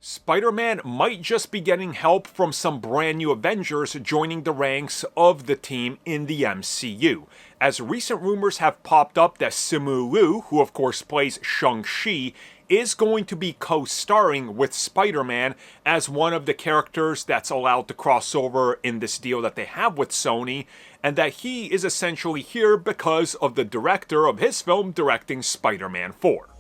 Spider-Man might just be getting help from some brand new Avengers joining the ranks of the team in the MCU, as recent rumors have popped up that Simu Liu, who of course plays Shang-Chi, is going to be co-starring with Spider-Man as one of the characters that's allowed to cross over in this deal that they have with Sony, and that he is essentially here because of the director of his film directing Spider-Man 4.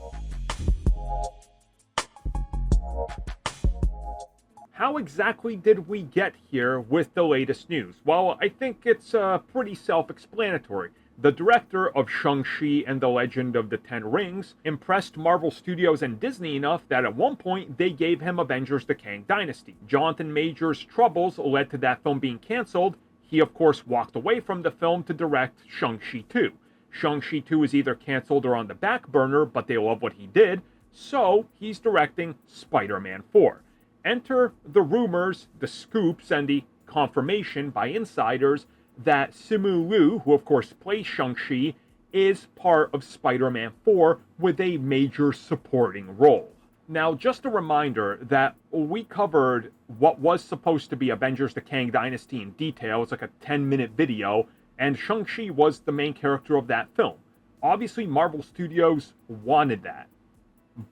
How exactly did we get here with the latest news? Well, I think it's pretty self-explanatory. The director of Shang-Chi and the Legend of the Ten Rings impressed Marvel Studios and Disney enough that at one point they gave him Avengers the Kang Dynasty. Jonathan Majors' troubles led to that film being cancelled. He of course walked away from the film to direct Shang-Chi 2. Shang-Chi 2 is either cancelled or on the back burner, but they love what he did, so he's directing Spider-Man 4. Enter the rumors, the scoops, and the confirmation by insiders that Simu Liu, who of course plays Shang-Chi, is part of Spider-Man 4 with a major supporting role. Now, just a reminder that we covered what was supposed to be Avengers the Kang Dynasty in detail. It's like a 10-minute video, and Shang-Chi was the main character of that film. Obviously, Marvel Studios wanted that.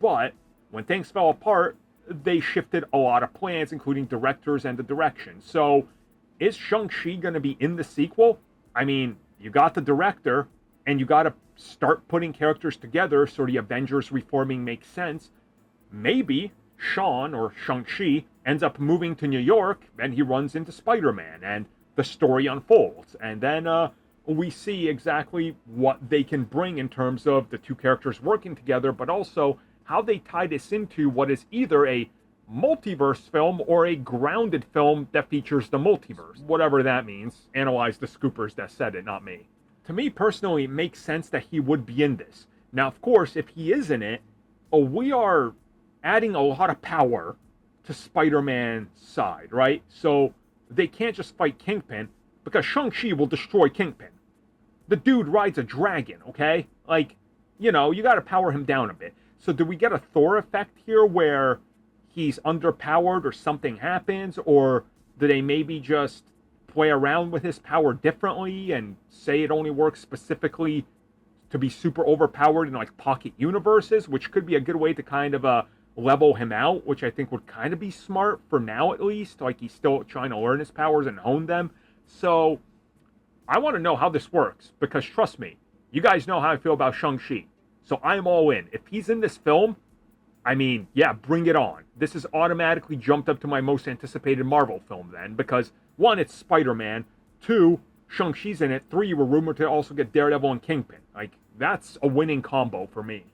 But when things fell apart, they shifted a lot of plans, including directors and the direction. So, is Shang-Chi going to be in the sequel? I mean, you got the director, and you got to start putting characters together so the Avengers reforming makes sense. Maybe Sean, or Shang-Chi, ends up moving to New York, and he runs into Spider-Man, and the story unfolds. And then we see exactly what they can bring in terms of the two characters working together, but also how they tie this into what is either a multiverse film or a grounded film that features the multiverse. Whatever that means. Analyze the scoopers that said it, not me. To me personally, it makes sense that he would be in this. Now, of course, if he is in it, we are adding a lot of power to Spider-Man's side, right? So they can't just fight Kingpin, because Shang-Chi will destroy Kingpin. The dude rides a dragon, okay? Like, you know, you gotta power him down a bit. So do we get a Thor effect here where he's underpowered or something happens? Or do they maybe just play around with his power differently and say it only works specifically to be super overpowered in like pocket universes, which could be a good way to kind of level him out, which I think would kind of be smart for now at least. Like he's still trying to learn his powers and hone them. So I want to know how this works, because trust me, you guys know how I feel about Shang-Chi. So I'm all in. If he's in this film, I mean, yeah, bring it on. This is automatically jumped up to my most anticipated Marvel film then, because 1, it's Spider-Man, 2, Shang-Chi's in it, 3, we're rumored to also get Daredevil and Kingpin. Like, that's a winning combo for me.